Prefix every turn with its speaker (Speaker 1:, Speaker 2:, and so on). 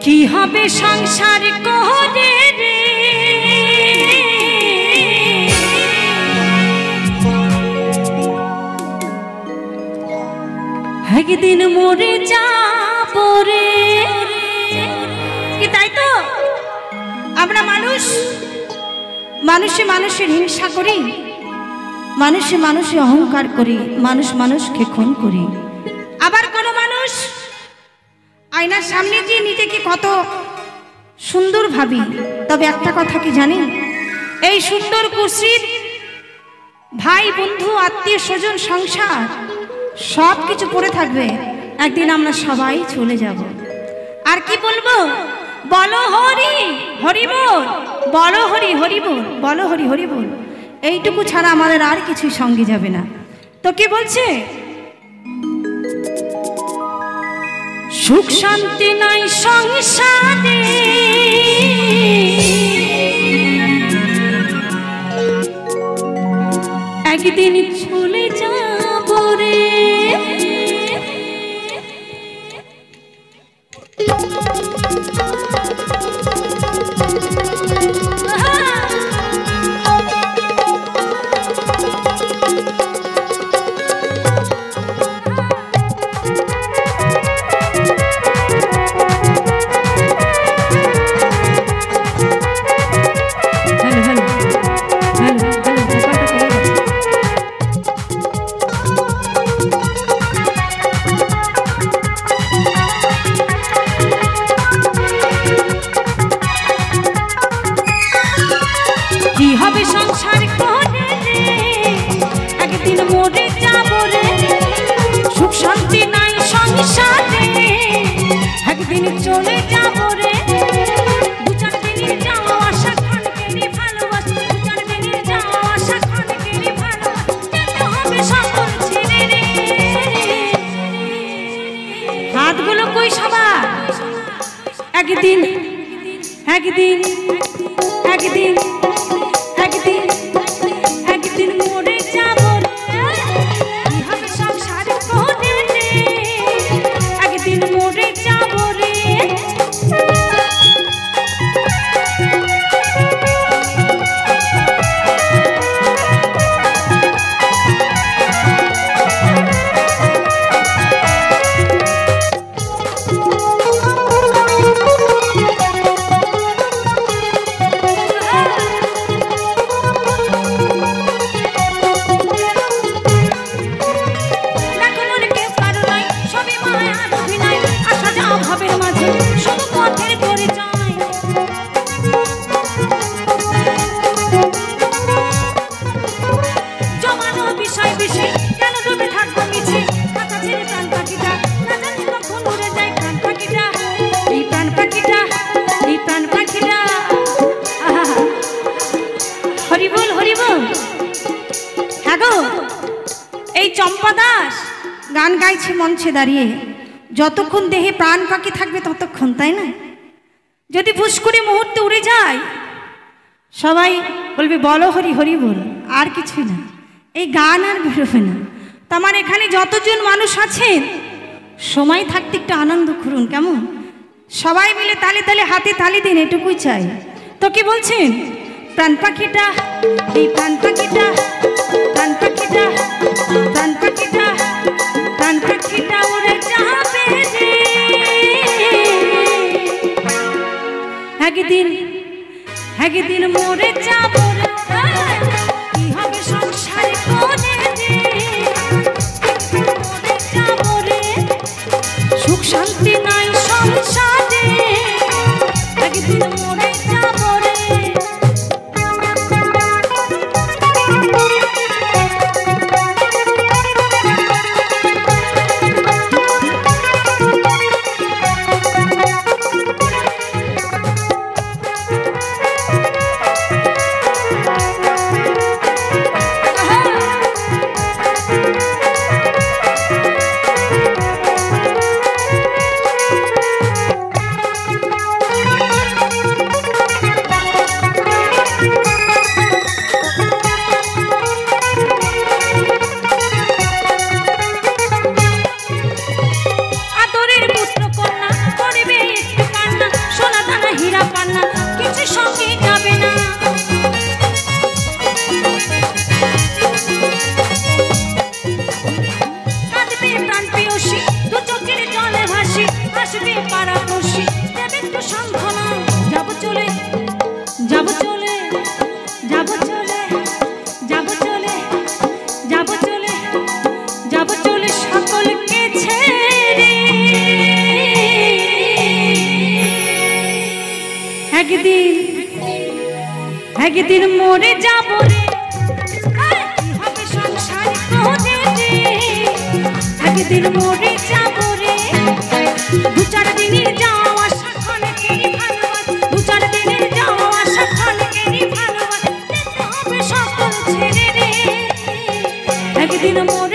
Speaker 1: কি হবে সংসার করে রে, একদিন মরে যাব রে। কি তাই তো? আমরা মানুষে মানুষের হিংসা করি, মানুষে মানুষে অহংকার করি, মানুষ মানুষকে খুন করি। আবার কোনো মানুষ আয়নার সামনে গিয়ে নিজেকে কত সুন্দর ভাবি। তবে একটা কথা কি জানেন, এই সুন্দর কুৎসিত ভাই বন্ধু আত্মীয় স্বজন সংসার সব কিছু পড়ে থাকবে, একদিন আমরা সবাই চলে যাব। আর কি বলবো? বলো হরি হরি বল, বলো হরি হরি বল, বলো হরি হরি বল। এইটুকু ছাড়া আমাদের আর কিছুই সঙ্গে যাবে না। তো কি বলছে? সুখ শান্তি নাই সংসারে, একদিন চলে যাব রে। হাতগুলো কই সবার? একদিন একদিন একদিন একদিন একদিন মরে যাব রে, কি হবে সংসার করে রে, একদিন মরে যাব রে। এই চম্পা দাস গান গাইছে মঞ্চে দাঁড়িয়ে, যতক্ষণ দেহে প্রাণ পাখি থাকবে ততক্ষণ, তাই না? যদি ফুস করে মুহূর্তে উড়ে যায় সবাই বলবে বলো হরি হরি বল, আর কিছুই না, এই গান আর বেরোবে না। তো আমার এখানে যতজন মানুষ আছেন সময় থাকতে একটু আনন্দ করুন, কেমন? সবাই মিলে তালে তালে হাতে তালি দিন, এটুকুই চাই। তো কি বলছেন? প্রাণ পাখিটা, এই প্রাণ পাখিটা, প্রাণ পাখিটা, প্রাণ পাখিটা, প্রাণ পাখিটা উড়ে যাবে রে, একদিন একদিন মরে যাব রে, কি হবে সংসার করে রে, মরে যাব রে, সুখ শান্তি নাই সংসারে, একদিন মরে যাব রে। একদিন মরে যাব রে, কি হবে সংসার করে রে, একদিন মরে যাব রে। দু চার দিনের যাওয়া সাক্ষণ কেরি ভালোবাসা, দু চার দিনের যাওয়া সাক্ষণ কেরি ভালোবাসা, যেতে হবে সকল ছেড়ে রে, একদিন মরে